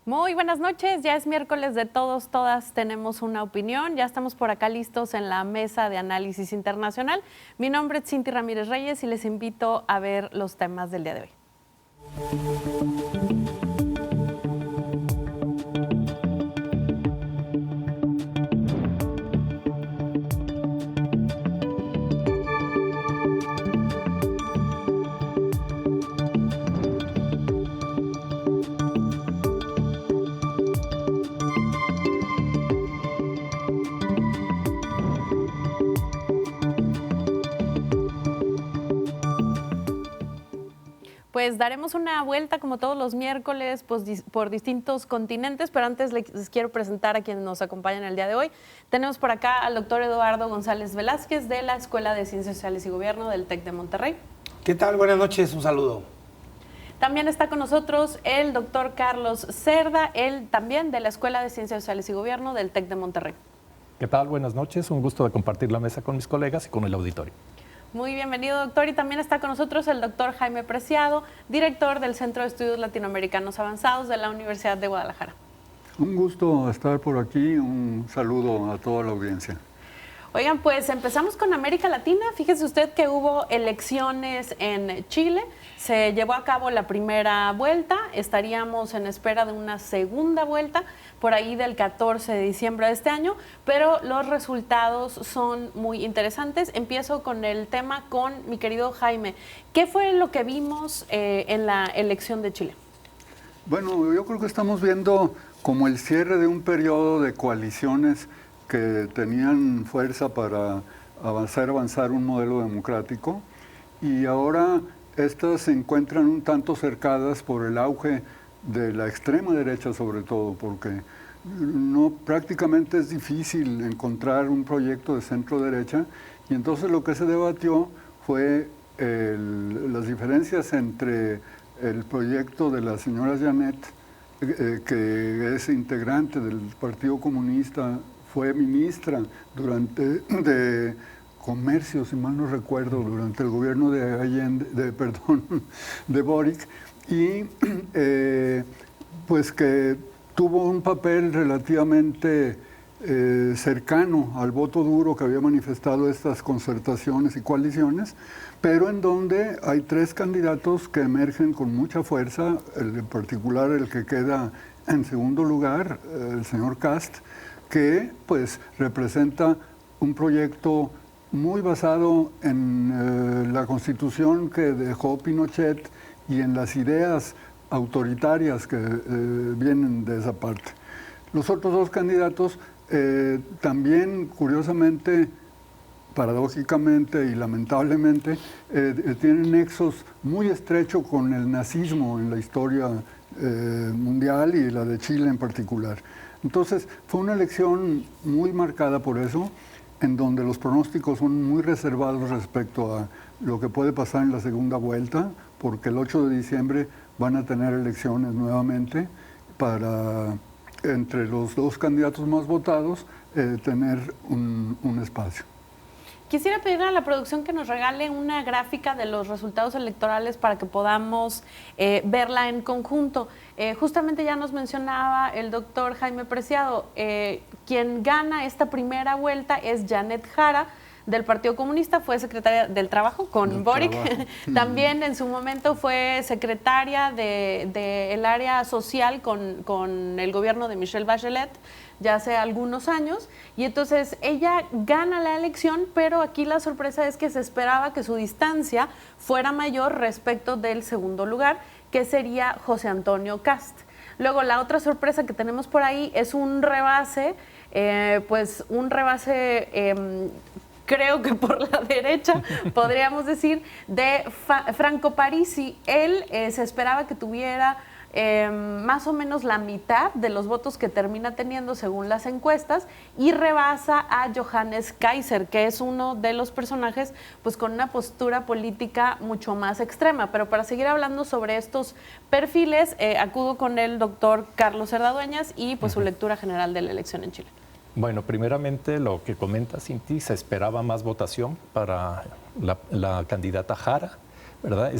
Muy buenas noches, ya es miércoles de Todos, Todas Tenemos una Opinión. Ya estamos por acá listos en la mesa de análisis internacional. Mi nombre es Cinti Ramírez Reyes y les invito a ver los temas del día de hoy. Pues daremos una vuelta como todos los miércoles por distintos continentes, pero antes les quiero presentar a quienes nos acompañan el día de hoy. Tenemos por acá al doctor Eduardo González Velázquez de la Escuela de Ciencias Sociales y Gobierno del TEC de Monterrey. ¿Qué tal? Buenas noches, un saludo. También está con nosotros el doctor Carlos Cerda, él también de la Escuela de Ciencias Sociales y Gobierno del TEC de Monterrey. ¿Qué tal? Buenas noches, un gusto de compartir la mesa con mis colegas y con el auditorio. Muy bienvenido, doctor. Y también está con nosotros el doctor Jaime Preciado, director del Centro de Estudios Latinoamericanos Avanzados de la Universidad de Guadalajara. Un gusto estar por aquí, un saludo a toda la audiencia. Oigan, pues empezamos con América Latina. Fíjese usted que hubo elecciones en Chile, se llevó a cabo la primera vuelta, estaríamos en espera de una segunda vuelta por ahí del 14 de diciembre de este año, pero los resultados son muy interesantes. Empiezo con el tema con mi querido Jaime. ¿Qué fue lo que vimos en la elección de Chile? Bueno, yo creo que estamos viendo como el cierre de un periodo de coaliciones que tenían fuerza para avanzar un modelo democrático, y ahora estas se encuentran un tanto cercadas por el auge de la extrema derecha, sobre todo, porque prácticamente es difícil encontrar un proyecto de centro derecha, y entonces lo que se debatió fue las diferencias entre el proyecto de la señora Janet, que es integrante del Partido Comunista, fue ministra de Comercio, si mal no recuerdo, durante el gobierno de de Boric, y pues que tuvo un papel relativamente cercano al voto duro que había manifestado estas concertaciones y coaliciones, pero en donde hay tres candidatos que emergen con mucha fuerza, en particular el que queda en segundo lugar, el señor Kast, que pues representa un proyecto muy basado en la Constitución que dejó Pinochet y en las ideas autoritarias que vienen de esa parte. Los otros dos candidatos también, curiosamente, paradójicamente y lamentablemente, tienen nexos muy estrechos con el nazismo en la historia mundial y la de Chile en particular. Entonces, fue una elección muy marcada por eso, en donde los pronósticos son muy reservados respecto a lo que puede pasar en la segunda vuelta, porque el 8 de diciembre van a tener elecciones nuevamente para, entre los dos candidatos más votados, tener un espacio. Quisiera pedirle a la producción que nos regale una gráfica de los resultados electorales para que podamos verla en conjunto. Justamente ya nos mencionaba el doctor Jaime Preciado, quien gana esta primera vuelta es Janet Jara, del Partido Comunista, fue secretaria del Trabajo con Boric. También en su momento fue secretaria del área social con el gobierno de Michelle Bachelet, ya hace algunos años, y entonces ella gana la elección, pero aquí la sorpresa es que se esperaba que su distancia fuera mayor respecto del segundo lugar, que sería José Antonio Kast. Luego la otra sorpresa que tenemos por ahí es un rebase, creo que por la derecha, podríamos decir, de Franco Parisi. Él se esperaba que tuviera más o menos la mitad de los votos que termina teniendo según las encuestas, y rebasa a Johannes Kaiser, que es uno de los personajes pues con una postura política mucho más extrema. Pero para seguir hablando sobre estos perfiles, acudo con el doctor Carlos Cerda Dueñas y pues su lectura general de la elección en Chile. Bueno, primeramente lo que comenta Cinti, se esperaba más votación para la candidata Jara, ¿verdad?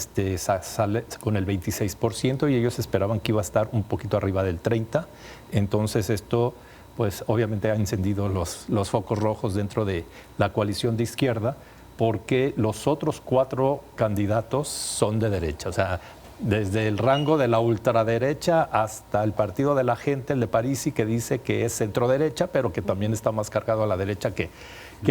Sale con el 26% y ellos esperaban que iba a estar un poquito arriba del 30%. Entonces esto, pues obviamente ha encendido los focos rojos dentro de la coalición de izquierda, porque los otros 4 candidatos son de derecha. O sea, desde el rango de la ultraderecha hasta el Partido de la Gente, el de Parisi, que dice que es centro-derecha, pero que también está más cargado a la derecha que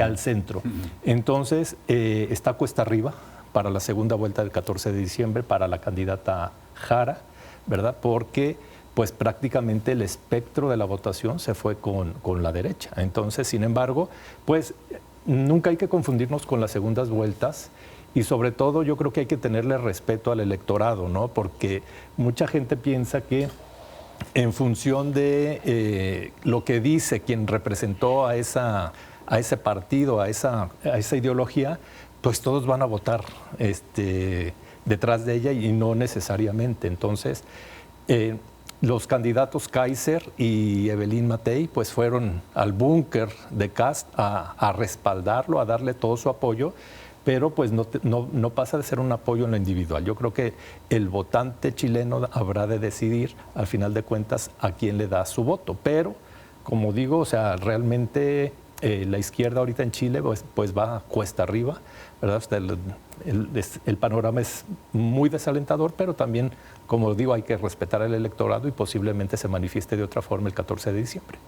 al centro. Entonces, está cuesta arriba para la segunda vuelta del 14 de diciembre para la candidata Jara, ¿verdad? Porque pues prácticamente el espectro de la votación se fue con la derecha. Entonces, sin embargo, pues nunca hay que confundirnos con las segundas vueltas. Y sobre todo yo creo que hay que tenerle respeto al electorado, ¿no? Porque mucha gente piensa que en función de lo que dice quien representó a ese partido, a esa ideología, pues todos van a votar detrás de ella y no necesariamente. Entonces, los candidatos Kaiser y Evelyn Matei pues fueron al búnker de Kast a respaldarlo, a darle todo su apoyo, pero pues no pasa de ser un apoyo en lo individual. Yo creo que el votante chileno habrá de decidir, al final de cuentas, a quién le da su voto. Pero, como digo, o sea, realmente la izquierda ahorita en Chile pues va cuesta arriba, ¿verdad? O sea, el panorama es muy desalentador, pero también, como digo, hay que respetar al electorado y posiblemente se manifieste de otra forma el 14 de diciembre.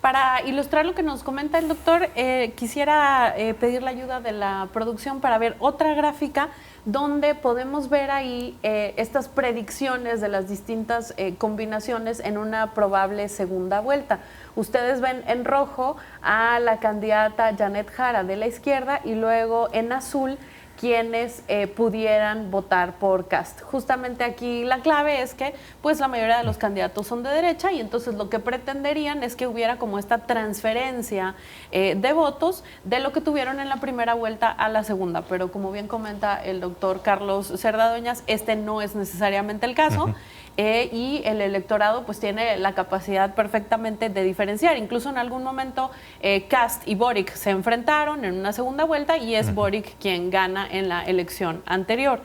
Para ilustrar lo que nos comenta el doctor, quisiera pedir la ayuda de la producción para ver otra gráfica donde podemos ver ahí estas predicciones de las distintas combinaciones en una probable segunda vuelta. Ustedes ven en rojo a la candidata Janet Jara de la izquierda y luego en azul quienes pudieran votar por Kast. Justamente aquí la clave es que pues la mayoría de los candidatos son de derecha y entonces lo que pretenderían es que hubiera como esta transferencia de votos de lo que tuvieron en la primera vuelta a la segunda, pero como bien comenta el doctor Carlos Cerda Dueñas, este no es necesariamente el caso. Y el electorado pues tiene la capacidad perfectamente de diferenciar. Incluso en algún momento Kast y Boric se enfrentaron en una segunda vuelta y es Boric quien gana en la elección anterior.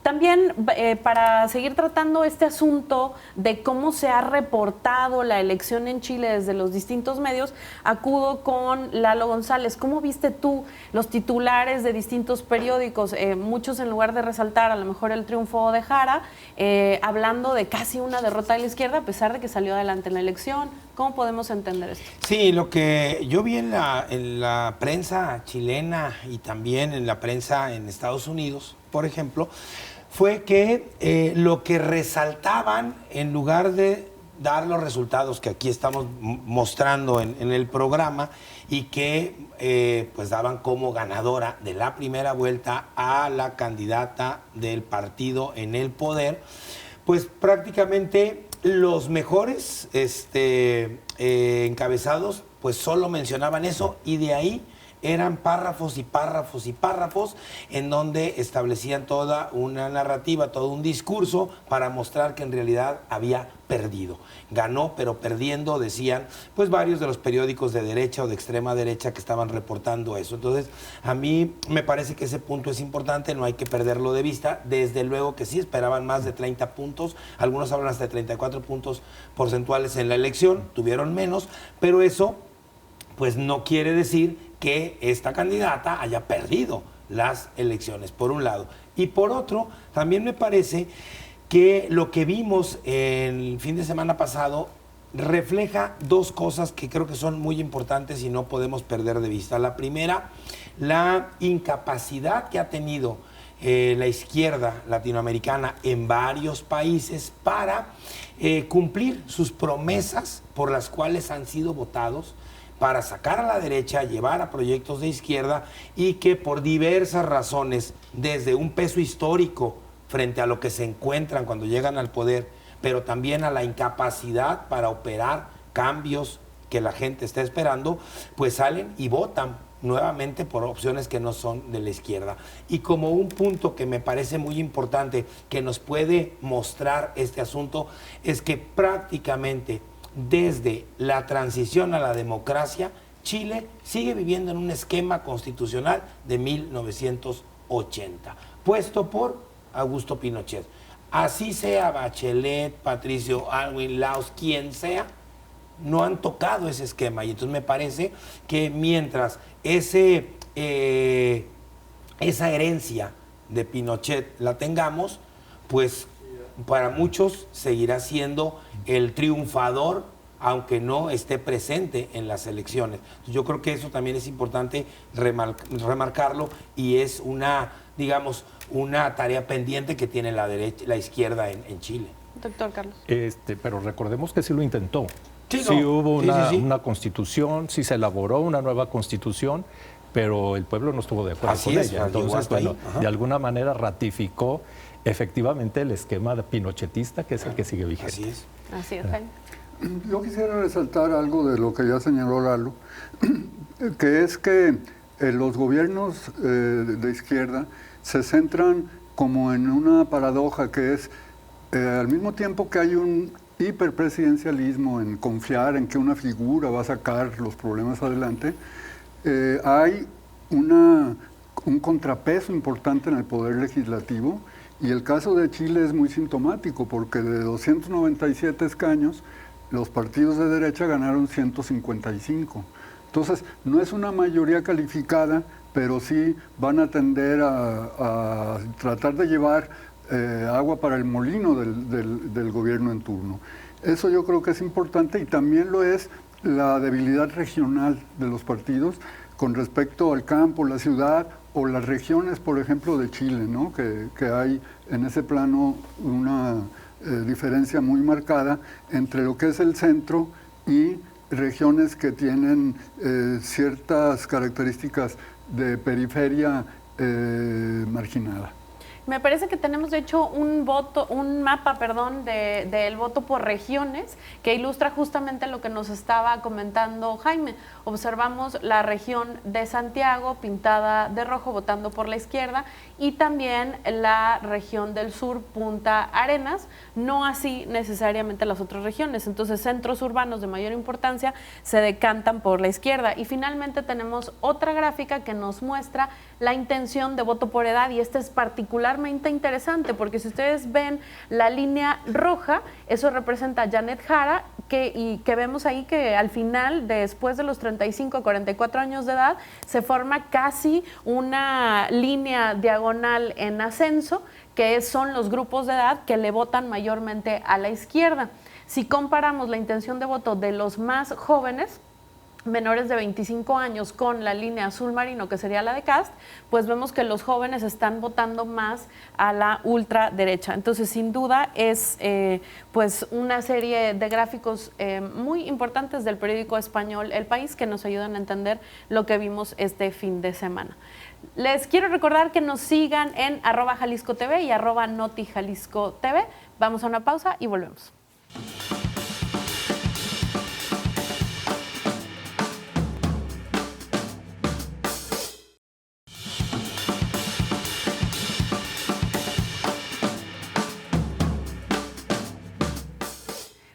También para seguir tratando este asunto de cómo se ha reportado la elección en Chile desde los distintos medios, acudo con Lalo González. ¿Cómo viste tú los titulares de distintos periódicos? Muchos, en lugar de resaltar a lo mejor el triunfo de Jara, hablando de casi una derrota de la izquierda a pesar de que salió adelante en la elección. ¿Cómo podemos entender esto? Sí, lo que yo vi en la prensa chilena y también en la prensa en Estados Unidos, por ejemplo, fue que lo que resaltaban, en lugar de dar los resultados que aquí estamos mostrando en el programa y que pues daban como ganadora de la primera vuelta a la candidata del partido en el poder, pues prácticamente los mejores encabezados pues solo mencionaban eso y de ahí eran párrafos y párrafos y párrafos en donde establecían toda una narrativa, todo un discurso para mostrar que en realidad había perdido. Ganó, pero perdiendo, decían pues varios de los periódicos de derecha o de extrema derecha que estaban reportando eso. Entonces, a mí me parece que ese punto es importante, no hay que perderlo de vista. Desde luego que sí, esperaban más de 30 puntos, algunos hablan hasta de 34 puntos porcentuales en la elección, tuvieron menos, pero eso pues no quiere decir que esta candidata haya perdido las elecciones, por un lado. Y por otro, también me parece que lo que vimos el fin de semana pasado refleja dos cosas que creo que son muy importantes y no podemos perder de vista. La primera, la incapacidad que ha tenido la izquierda latinoamericana en varios países para cumplir sus promesas por las cuales han sido votados, para sacar a la derecha, llevar a proyectos de izquierda y que por diversas razones, desde un peso histórico frente a lo que se encuentran cuando llegan al poder, pero también a la incapacidad para operar cambios que la gente está esperando, pues salen y votan nuevamente por opciones que no son de la izquierda. Y como un punto que me parece muy importante que nos puede mostrar este asunto es que prácticamente desde la transición a la democracia, Chile sigue viviendo en un esquema constitucional de 1980. puesto por Augusto Pinochet. Así sea Bachelet, Patricio Aylwin, Laos, quien sea, no han tocado ese esquema. Y entonces me parece que mientras esa herencia de Pinochet la tengamos, pues para muchos seguirá siendo el triunfador, aunque no esté presente en las elecciones. Yo creo que eso también es importante remarcarlo, y es una, digamos, una tarea pendiente que tiene la izquierda en Chile. Doctor Carlos. Pero recordemos que sí lo intentó. Sí, Sí, no. hubo Sí, sí, sí. una constitución, sí se elaboró una nueva constitución, pero el pueblo no estuvo de acuerdo Así con es, ella. llegó Entonces, hasta ahí. bueno, Ajá. de alguna manera ratificó efectivamente el esquema pinochetista, que es el que sigue vigente. Así es. Así es, Jaime. Yo quisiera resaltar algo de lo que ya señaló Lalo, que es que los gobiernos de izquierda se centran como en una paradoja, que es al mismo tiempo que hay un hiperpresidencialismo en confiar en que una figura va a sacar los problemas adelante, hay un contrapeso importante en el poder legislativo, y el caso de Chile es muy sintomático, porque de 297 escaños, los partidos de derecha ganaron 155. Entonces, no es una mayoría calificada, pero sí van a tender a tratar de llevar agua para el molino del gobierno en turno. Eso yo creo que es importante, y también lo es la debilidad regional de los partidos con respecto al campo, la ciudad o las regiones, por ejemplo, de Chile, ¿no? Que hay en ese plano una diferencia muy marcada entre lo que es el centro y regiones que tienen ciertas características de periferia marginada. Me parece que tenemos de hecho un mapa del voto por regiones que ilustra justamente lo que nos estaba comentando Jaime. Observamos la región de Santiago pintada de rojo, votando por la izquierda, y también la región del sur, Punta Arenas, no así necesariamente las otras regiones. Entonces, centros urbanos de mayor importancia se decantan por la izquierda. Y finalmente tenemos otra gráfica que nos muestra la intención de voto por edad, y esta es particularmente interesante porque si ustedes ven la línea roja, eso representa a Janet Jara, que vemos ahí que al final, después de los 35 a 44 años de edad, se forma casi una línea diagonal en ascenso, que son los grupos de edad que le votan mayormente a la izquierda. Si comparamos la intención de voto de los más jóvenes, menores de 25 años, con la línea azul marino, que sería la de Kast, pues vemos que los jóvenes están votando más a la ultraderecha. Entonces, sin duda, es pues una serie de gráficos muy importantes del periódico español El País que nos ayudan a entender lo que vimos este fin de semana. Les quiero recordar que nos sigan en @JaliscoTV y @NotiJaliscoTV. Vamos a una pausa y volvemos.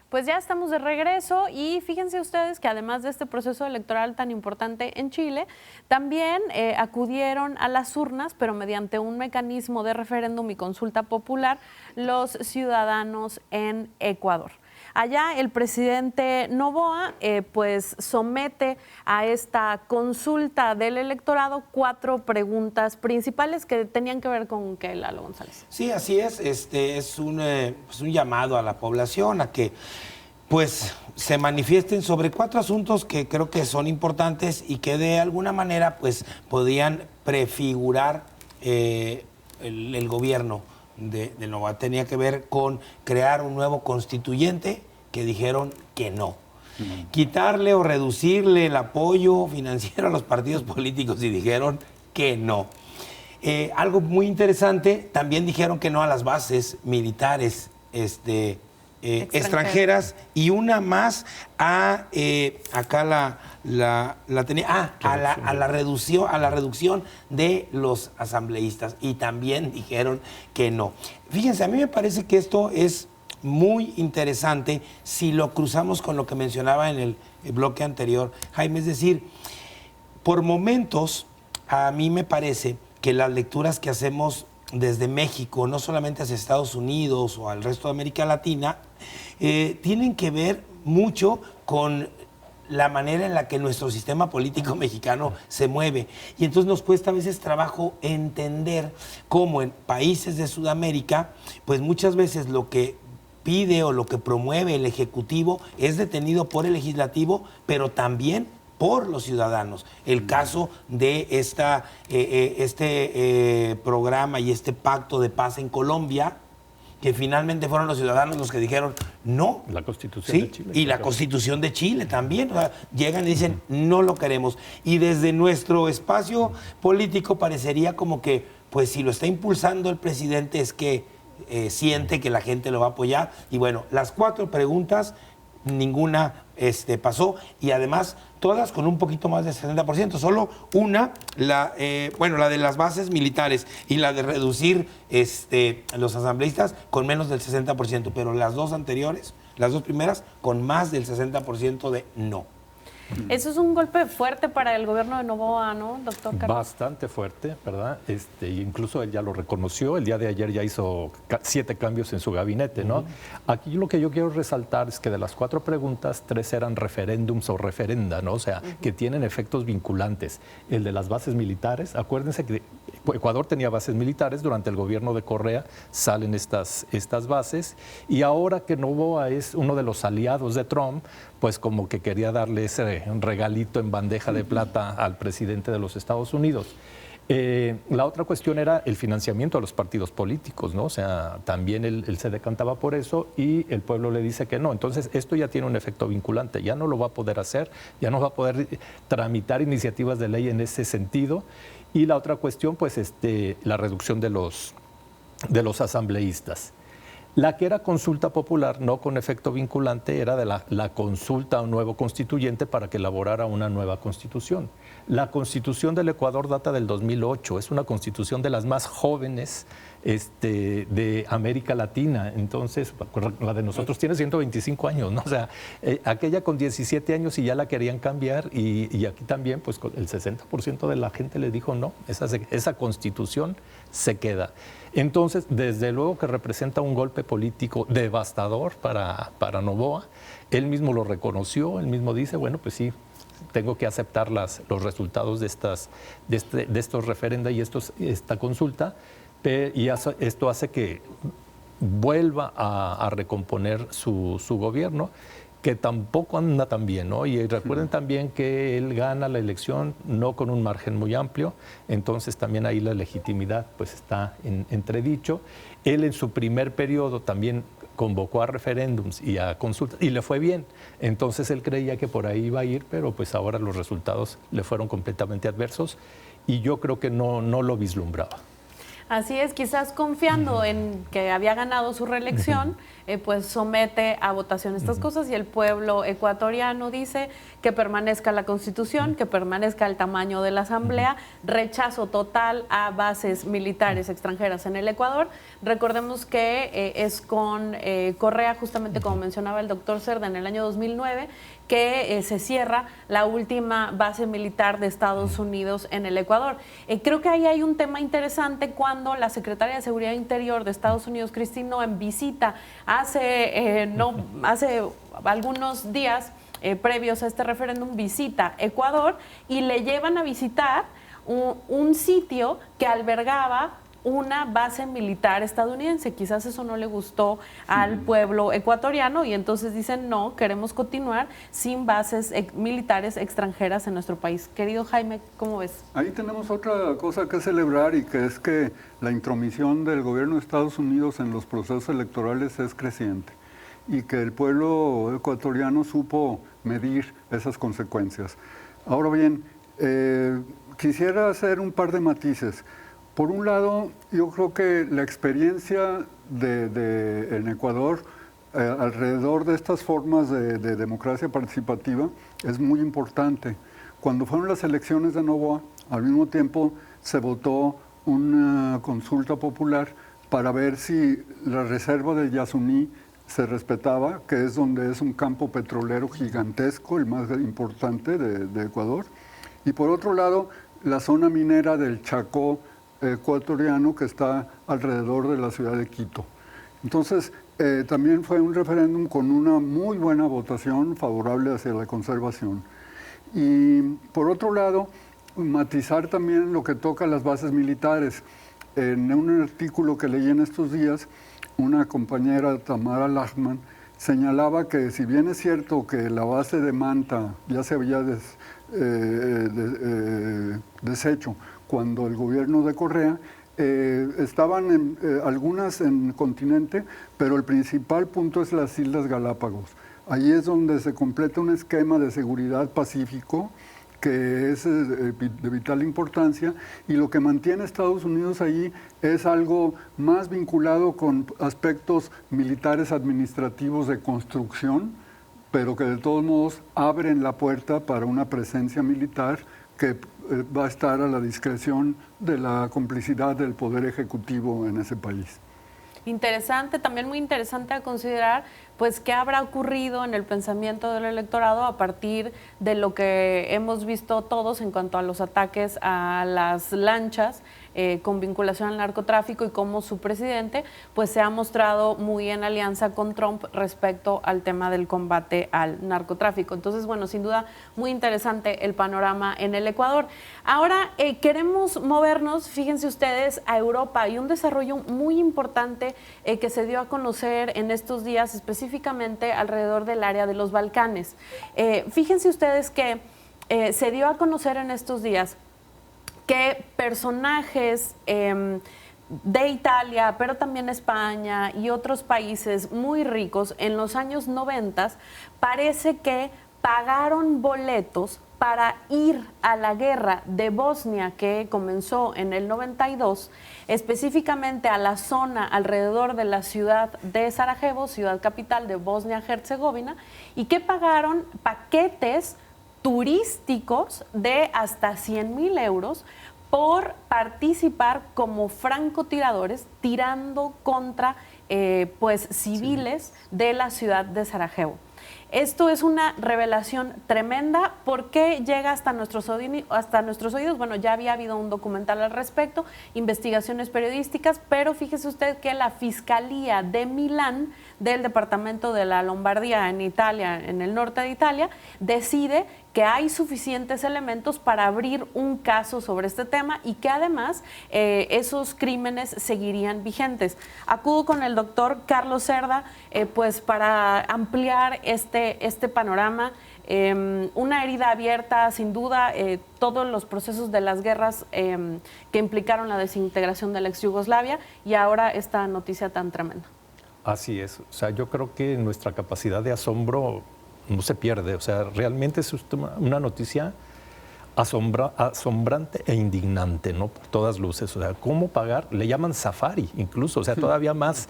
Pues ya estamos de regreso, y fíjense ustedes que además de este proceso electoral tan importante en Chile, también acudieron a las urnas, pero mediante un mecanismo de referéndum y consulta popular, los ciudadanos en Ecuador. Allá el presidente Noboa pues somete a esta consulta del electorado 4 preguntas principales que tenían que ver con qué, Lalo González. Sí, así es. Es un llamado a la población a que pues se manifiesten sobre 4 asuntos que creo que son importantes y que de alguna manera pues podían prefigurar el gobierno de Noboa. Tenía que ver con crear un nuevo constituyente, que dijeron que no. Quitarle o reducirle el apoyo financiero a los partidos políticos, y dijeron que no. Algo muy interesante, también dijeron que no a las bases militares extranjeras, y una más a acá la tenía a la reducción de los asambleístas, y también dijeron que no. Fíjense, a mí me parece que esto es muy interesante si lo cruzamos con lo que mencionaba en el bloque anterior, Jaime. Es decir, por momentos a mí me parece que las lecturas que hacemos desde México, no solamente hacia Estados Unidos o al resto de América Latina, tienen que ver mucho con la manera en la que nuestro sistema político mexicano se mueve. Y entonces nos cuesta a veces trabajo entender cómo en países de Sudamérica, pues muchas veces lo que pide o lo que promueve el Ejecutivo es detenido por el Legislativo, pero también por los ciudadanos. El caso de este programa y este pacto de paz en Colombia, que finalmente fueron los ciudadanos los que dijeron no. La Constitución de Chile. Y la Constitución de Chile también. O sea, llegan y dicen no lo queremos. Y desde nuestro espacio político parecería como que, pues si lo está impulsando el presidente es que siente que la gente lo va a apoyar. Y bueno, las 4 preguntas, ninguna pasó, y además todas con un poquito más del 60%, solo una, la de las bases militares y la de reducir los asambleístas con menos del 60%, pero las 2 anteriores, las 2 primeras, con más del 60% de no. Eso es un golpe fuerte para el gobierno de Noboa, ¿no, doctor Carlos? Bastante fuerte, ¿verdad? Incluso él ya lo reconoció, el día de ayer ya hizo 7 cambios en su gabinete, ¿no? Aquí lo que yo quiero resaltar es que de las 4 preguntas, 3 eran referéndums o referenda, ¿no? O sea, que tienen efectos vinculantes. El de las bases militares, acuérdense que Ecuador tenía bases militares, durante el gobierno de Correa salen estas bases, y ahora que Noboa es uno de los aliados de Trump, pues como que quería darle ese regalito en bandeja de plata al presidente de los Estados Unidos. La otra cuestión era el financiamiento a los partidos políticos, ¿no? O sea, también él se decantaba por eso y el pueblo le dice que no. Entonces, esto ya tiene un efecto vinculante, ya no lo va a poder hacer, ya no va a poder tramitar iniciativas de ley en ese sentido. Y la otra cuestión, pues, la reducción de los asambleístas. La que era consulta popular, no con efecto vinculante, era de la consulta a un nuevo constituyente para que elaborara una nueva constitución. La Constitución del Ecuador data del 2008, es una constitución de las más jóvenes de América Latina. Entonces, la de nosotros tiene 125 años, ¿no? O sea, aquella con 17 años y ya la querían cambiar, y aquí también, pues el 60% de la gente le dijo no, esa constitución se queda. Entonces, desde luego que representa un golpe político devastador para Noboa. Él mismo lo reconoció, él mismo dice, bueno, pues sí, tengo que aceptar los resultados de estos referenda y esta consulta, y esto hace que vuelva a recomponer su gobierno, que tampoco anda tan bien, ¿no? Y recuerden también que él gana la elección no con un margen muy amplio, entonces también ahí la legitimidad pues está en entredicho. Él en su primer periodo también convocó a referéndums y a consultas y le fue bien, entonces él creía que por ahí iba a ir, pero pues ahora los resultados le fueron completamente adversos y yo creo que no lo vislumbraba. Así es, quizás confiando en que había ganado su reelección, pues somete a votación estas cosas y el pueblo ecuatoriano dice que permanezca la Constitución, que permanezca el tamaño de la Asamblea, rechazo total a bases militares extranjeras en el Ecuador. Recordemos que es con Correa, justamente como mencionaba el doctor Cerda, en el año 2009, que se cierra la última base militar de Estados Unidos en el Ecuador. Creo que ahí hay un tema interesante cuando la secretaria de Seguridad Interior de Estados Unidos, Kristi Noem, visita hace algunos días previos a este referéndum, visita Ecuador y le llevan a visitar un sitio que albergaba una base militar estadounidense. Quizás eso no le gustó al pueblo ecuatoriano y entonces dicen no, queremos continuar sin bases militares extranjeras en nuestro país. Querido Jaime, ¿cómo ves? Ahí tenemos otra cosa que celebrar y que es que la intromisión del gobierno de Estados Unidos en los procesos electorales es creciente y que el pueblo ecuatoriano supo medir esas consecuencias. Ahora bien, quisiera hacer un par de matices. Por un lado, yo creo que la experiencia en Ecuador alrededor de estas formas de democracia participativa es muy importante. Cuando fueron las elecciones de Noboa, al mismo tiempo se votó una consulta popular para ver si la reserva de Yasuní se respetaba, que es donde es un campo petrolero gigantesco, el más importante de Ecuador. Y por otro lado, la zona minera del Chacó, ecuatoriano que está alrededor de la ciudad de Quito. Entonces, también fue un referéndum con una muy buena votación favorable hacia la conservación. Y por otro lado, matizar también lo que toca a las bases militares. En un artículo que leí en estos días, una compañera, Tamara Lachman, señalaba que si bien es cierto que la base de Manta ya se había deshecho cuando el gobierno de Correa, estaban algunas en el continente, pero el principal punto es las Islas Galápagos. Ahí es donde se completa un esquema de seguridad pacífico que es de vital importancia, y lo que mantiene a Estados Unidos allí es algo más vinculado con aspectos militares administrativos de construcción, pero que de todos modos abren la puerta para una presencia militar que va a estar a la discreción de la complicidad del Poder Ejecutivo en ese país. Interesante, también muy interesante a considerar, pues, qué habrá ocurrido en el pensamiento del electorado a partir de lo que hemos visto todos en cuanto a los ataques a las lanchas con vinculación al narcotráfico, y cómo su presidente pues se ha mostrado muy en alianza con Trump respecto al tema del combate al narcotráfico. Entonces, bueno, sin duda muy interesante el panorama en el Ecuador. Ahora queremos movernos, fíjense ustedes, a Europa, y un desarrollo muy importante que se dio a conocer en estos días, específicamente alrededor del área de los Balcanes. Fíjense ustedes que se dio a conocer en estos días que personajes de Italia, pero también España y otros países muy ricos en los años 90 parece que pagaron boletos para ir a la guerra de Bosnia, que comenzó en el 92, específicamente a la zona alrededor de la ciudad de Sarajevo, ciudad capital de Bosnia-Herzegovina, y que pagaron paquetes turísticos de hasta 100,000 euros por participar como francotiradores tirando contra pues civiles de la ciudad de Sarajevo. Esto es una revelación tremenda. ¿Por qué llega hasta nuestros oídos? Bueno, ya había habido un documental al respecto, investigaciones periodísticas, pero fíjese usted que la Fiscalía de Milán, del departamento de la Lombardía en Italia, en el norte de Italia, decide que hay suficientes elementos para abrir un caso sobre este tema, y que además esos crímenes seguirían vigentes. Acudo con el doctor Carlos Cerda pues para ampliar este panorama. Una herida abierta, sin duda, todos los procesos de las guerras que implicaron la desintegración de la ex Yugoslavia, y ahora esta noticia tan tremenda. Así es. O sea, yo creo que nuestra capacidad de asombro no se pierde. O sea, realmente es una noticia asombrante e indignante, ¿no? Por todas luces. O sea, ¿cómo pagar? Le llaman safari incluso. O sea, todavía más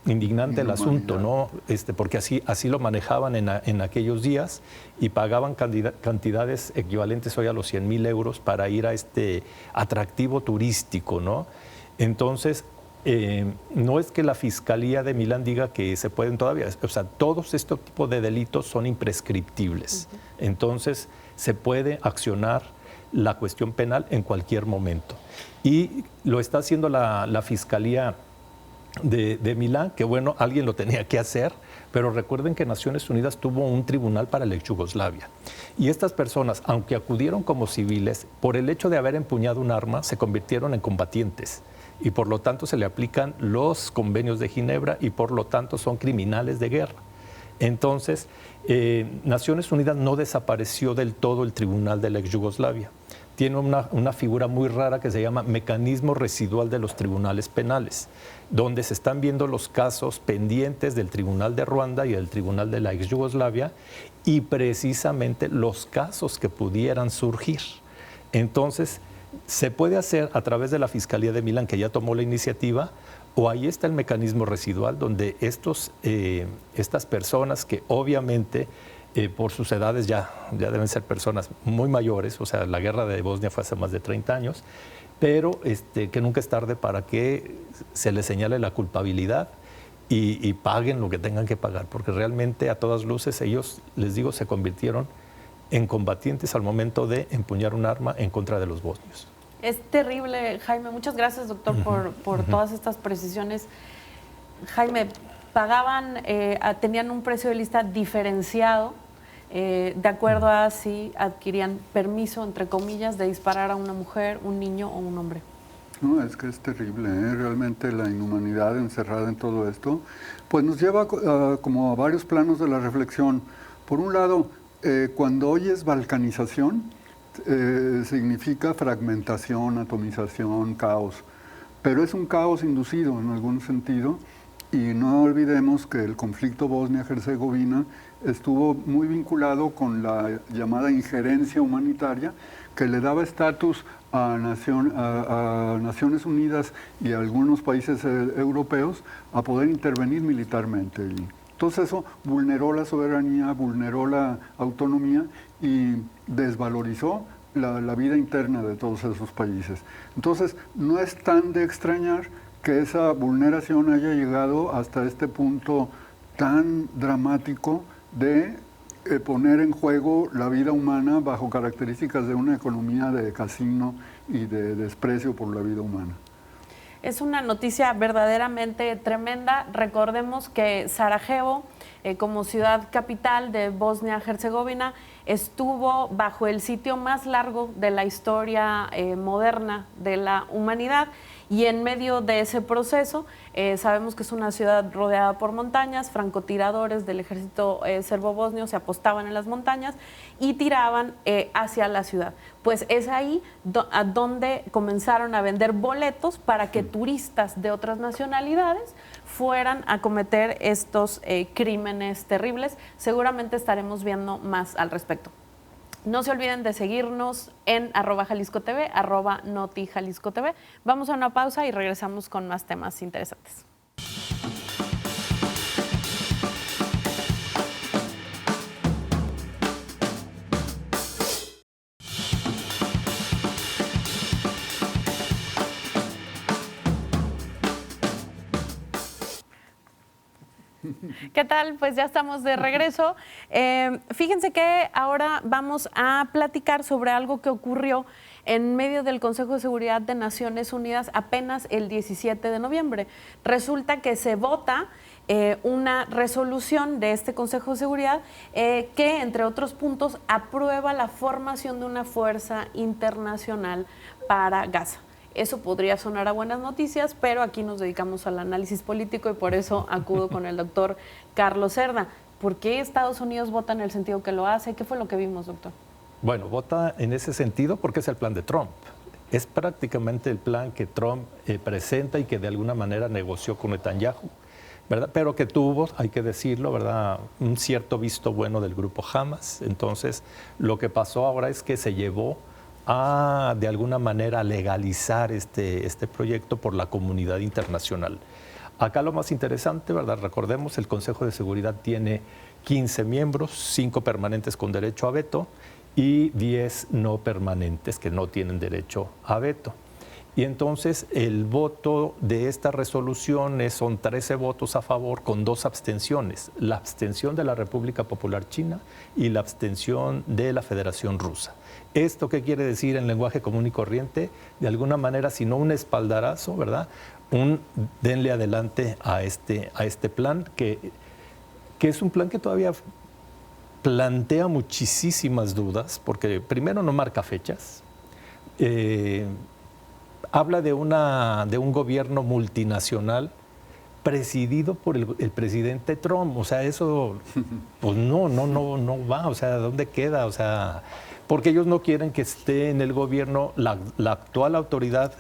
indignante el asunto, ¿no? Porque así lo manejaban en aquellos días, y pagaban cantidades equivalentes hoy a los 100,000 euros para ir a este atractivo turístico, ¿no? Entonces, no es que la Fiscalía de Milán diga que se pueden todavía, o sea, todos estos tipos de delitos son imprescriptibles. Entonces, se puede accionar la cuestión penal en cualquier momento. Y lo está haciendo la Fiscalía de Milán, que bueno, alguien lo tenía que hacer, pero recuerden que Naciones Unidas tuvo un tribunal para la ex Yugoslavia. Y estas personas, aunque acudieron como civiles, por el hecho de haber empuñado un arma, se convirtieron en combatientes. Y por lo tanto se le aplican los convenios de Ginebra, y por lo tanto son criminales de guerra. Entonces, Naciones Unidas no desapareció del todo el tribunal de la ex Yugoslavia. Tiene una figura muy rara que se llama mecanismo residual de los tribunales penales, donde se están viendo los casos pendientes del tribunal de Ruanda y del tribunal de la ex Yugoslavia, y precisamente los casos que pudieran surgir. Entonces, se puede hacer a través de la Fiscalía de Milán, que ya tomó la iniciativa, o ahí está el mecanismo residual, donde estas personas que obviamente por sus edades ya deben ser personas muy mayores, o sea, la guerra de Bosnia fue hace más de 30 años, pero que nunca es tarde para que se les señale la culpabilidad y paguen lo que tengan que pagar, porque realmente a todas luces ellos, les digo, se convirtieron en combatientes al momento de empuñar un arma en contra de los bosnios. Es terrible, Jaime. Muchas gracias, doctor, por todas estas precisiones. Jaime, tenían un precio de lista diferenciado de acuerdo a si adquirían permiso, entre comillas, de disparar a una mujer, un niño o un hombre. No, es que es terrible, ¿eh? Realmente la inhumanidad encerrada en todo esto, pues nos lleva como a varios planos de la reflexión. Por un lado, cuando oyes balcanización, significa fragmentación, atomización, caos, pero es un caos inducido en algún sentido, y no olvidemos que el conflicto Bosnia-Herzegovina estuvo muy vinculado con la llamada injerencia humanitaria, que le daba estatus a Naciones Unidas y a algunos países europeos a poder intervenir militarmente allí. Entonces eso vulneró la soberanía, vulneró la autonomía y desvalorizó la vida interna de todos esos países. Entonces no es tan de extrañar que esa vulneración haya llegado hasta este punto tan dramático de poner en juego la vida humana bajo características de una economía de casino y de desprecio por la vida humana. Es una noticia verdaderamente tremenda. Recordemos que Sarajevo, como ciudad capital de Bosnia-Herzegovina, estuvo bajo el sitio más largo de la historia moderna de la humanidad, y en medio de ese proceso sabemos que es una ciudad rodeada por montañas. Francotiradores del ejército serbo-bosnio se apostaban en las montañas y tiraban hacia la ciudad. Pues es ahí a donde comenzaron a vender boletos para que turistas de otras nacionalidades fueran a cometer estos crímenes terribles. Seguramente estaremos viendo más al respecto. No se olviden de seguirnos en @JaliscoTV, @NotiJaliscoTV. Vamos a una pausa y regresamos con más temas interesantes. ¿Qué tal? Pues ya estamos de regreso. Fíjense que ahora vamos a platicar sobre algo que ocurrió en medio del Consejo de Seguridad de Naciones Unidas apenas el 17 de noviembre. Resulta que se vota una resolución de este Consejo de Seguridad que, entre otros puntos, aprueba la formación de una fuerza internacional para Gaza. Eso podría sonar a buenas noticias, pero aquí nos dedicamos al análisis político y por eso acudo con el doctor Carlos Cerda. ¿Por qué Estados Unidos vota en el sentido que lo hace? ¿Qué fue lo que vimos, doctor? Bueno, vota en ese sentido porque es el plan de Trump. Es prácticamente el plan que Trump presenta y que de alguna manera negoció con Netanyahu, ¿verdad? Pero que tuvo, hay que decirlo, ¿verdad?, un cierto visto bueno del grupo Hamas. Entonces, lo que pasó ahora es que se llevó a, de alguna manera, legalizar este proyecto por la comunidad internacional. Acá lo más interesante, ¿verdad? Recordemos, el Consejo de Seguridad tiene 15 miembros, 5 permanentes con derecho a veto y 10 no permanentes que no tienen derecho a veto. Y entonces el voto de esta resolución son 13 votos a favor con 2 abstenciones, la abstención de la República Popular China y la abstención de la Federación Rusa. ¿Esto qué quiere decir en lenguaje común y corriente? De alguna manera, si no un espaldarazo, ¿verdad?, denle adelante a este plan, que es un plan que todavía plantea muchísimas dudas, porque primero no marca fechas, habla de un gobierno multinacional presidido por el presidente Trump. O sea, eso pues no va. O sea, ¿dónde queda? O sea, porque ellos no quieren que esté en el gobierno la actual autoridad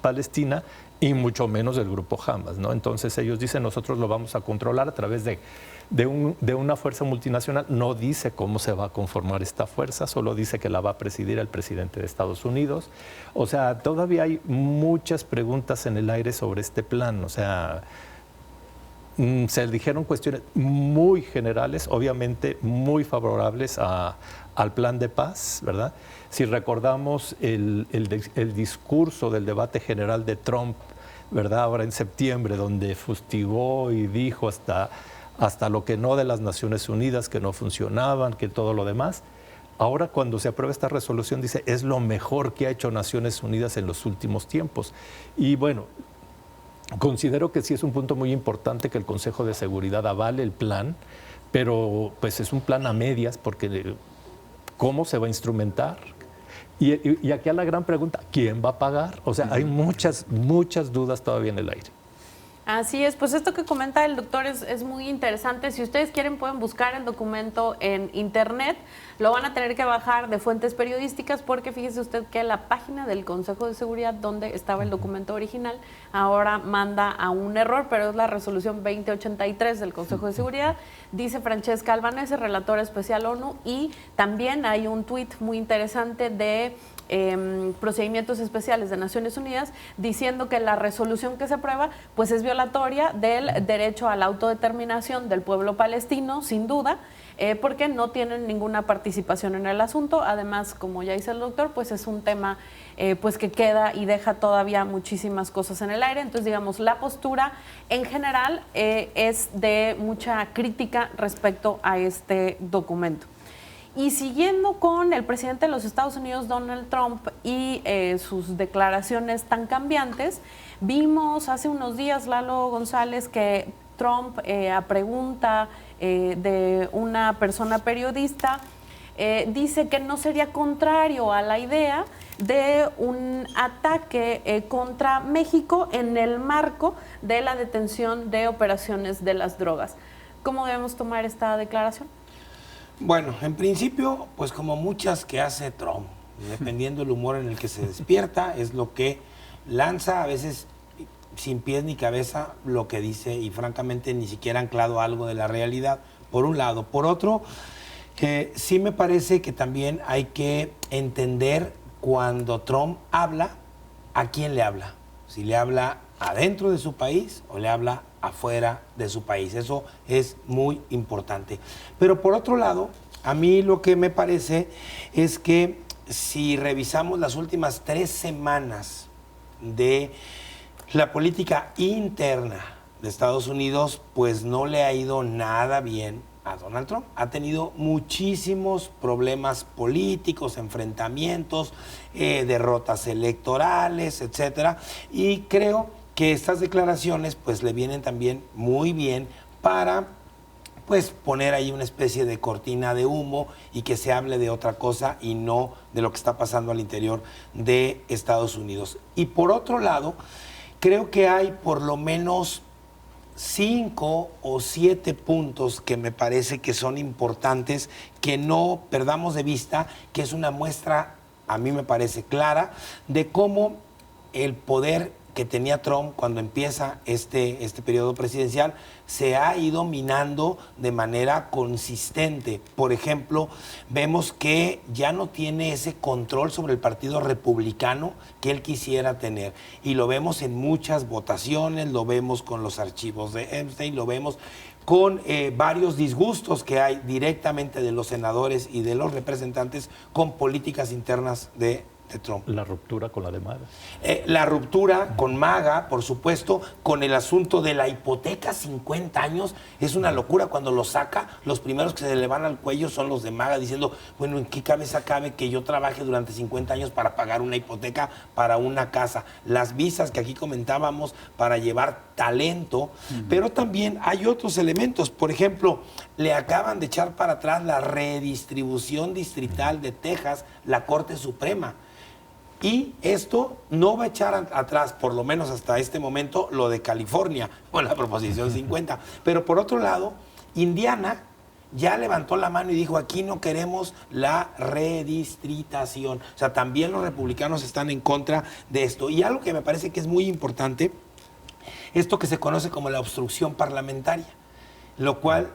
palestina y mucho menos el grupo Hamas, ¿no? Entonces ellos dicen, nosotros lo vamos a controlar a través de una fuerza multinacional. No dice cómo se va a conformar esta fuerza, solo dice que la va a presidir el presidente de Estados Unidos. O sea, todavía hay muchas preguntas en el aire sobre este plan. O sea, se dijeron cuestiones muy generales, obviamente muy favorables al plan de paz, ¿verdad? Si recordamos el discurso del debate general de Trump, ¿verdad?, ahora en septiembre, donde fustigó y dijo hasta lo que no de las Naciones Unidas, que no funcionaban, que todo lo demás. Ahora, cuando se aprueba esta resolución, dice, es lo mejor que ha hecho Naciones Unidas en los últimos tiempos. Y bueno, considero que sí es un punto muy importante que el Consejo de Seguridad avale el plan, pero pues es un plan a medias, porque ¿cómo se va a instrumentar? Y aquí a la gran pregunta, ¿quién va a pagar? O sea, hay muchas dudas todavía en el aire. Así es, pues esto que comenta el doctor es muy interesante. Si ustedes quieren pueden buscar el documento en internet, lo van a tener que bajar de fuentes periodísticas porque fíjese usted que la página del Consejo de Seguridad donde estaba el documento original ahora manda a un error, pero es la resolución 2083 del Consejo de Seguridad, dice Francesca Albanese, relatora especial ONU, y también hay un tuit muy interesante de procedimientos especiales de Naciones Unidas diciendo que la resolución que se aprueba pues es violatoria del derecho a la autodeterminación del pueblo palestino, sin duda, porque no tienen ninguna participación en el asunto. Además, como ya dice el doctor, pues es un tema pues que queda y deja todavía muchísimas cosas en el aire. Entonces, digamos, la postura en general es de mucha crítica respecto a este documento. Y siguiendo con el presidente de los Estados Unidos, Donald Trump, y sus declaraciones tan cambiantes, vimos hace unos días, Lalo González, que Trump, a pregunta de una persona periodista, dice que no sería contrario a la idea de un ataque contra México en el marco de la detención de operaciones de las drogas. ¿Cómo debemos tomar esta declaración? Bueno, en principio, pues como muchas que hace Trump, dependiendo del humor en el que se despierta, es lo que lanza, a veces sin pies ni cabeza, lo que dice, y francamente ni siquiera anclado a algo de la realidad, por un lado. Por otro, sí me parece que también hay que entender cuando Trump habla, a quién le habla. Si le habla adentro de su país o le habla afuera de su país. Eso es muy importante. Pero por otro lado, a mí lo que me parece es que si revisamos las últimas 3 semanas de la política interna de Estados Unidos, pues no le ha ido nada bien a Donald Trump. Ha tenido muchísimos problemas políticos, enfrentamientos, derrotas electorales, etcétera. Y creo que estas declaraciones pues le vienen también muy bien para pues poner ahí una especie de cortina de humo y que se hable de otra cosa y no de lo que está pasando al interior de Estados Unidos. Y por otro lado, creo que hay por lo menos 5 o 7 puntos que me parece que son importantes, que no perdamos de vista, que es una muestra, a mí me parece clara, de cómo el poder que tenía Trump cuando empieza este periodo presidencial se ha ido minando de manera consistente. Por ejemplo, vemos que ya no tiene ese control sobre el Partido Republicano que él quisiera tener. Y lo vemos en muchas votaciones, lo vemos con los archivos de Epstein, lo vemos con varios disgustos que hay directamente de los senadores y de los representantes con políticas internas de Trump. La ruptura con la de MAGA. La ruptura con MAGA, por supuesto, con el asunto de la hipoteca 50 años, es una locura. Cuando lo saca, los primeros que se le van al cuello son los de MAGA, diciendo, bueno, ¿en qué cabeza cabe que yo trabaje durante 50 años para pagar una hipoteca para una casa? Las visas que aquí comentábamos para llevar talento, pero también hay otros elementos. Por ejemplo, le acaban de echar para atrás la redistribución distrital de Texas, la Corte Suprema. Y esto no va a echar atrás, por lo menos hasta este momento, lo de California, con la proposición 50. Pero por otro lado, Indiana ya levantó la mano y dijo, aquí no queremos la redistritación. O sea, también los republicanos están en contra de esto. Y algo que me parece que es muy importante, esto que se conoce como la obstrucción parlamentaria, lo cual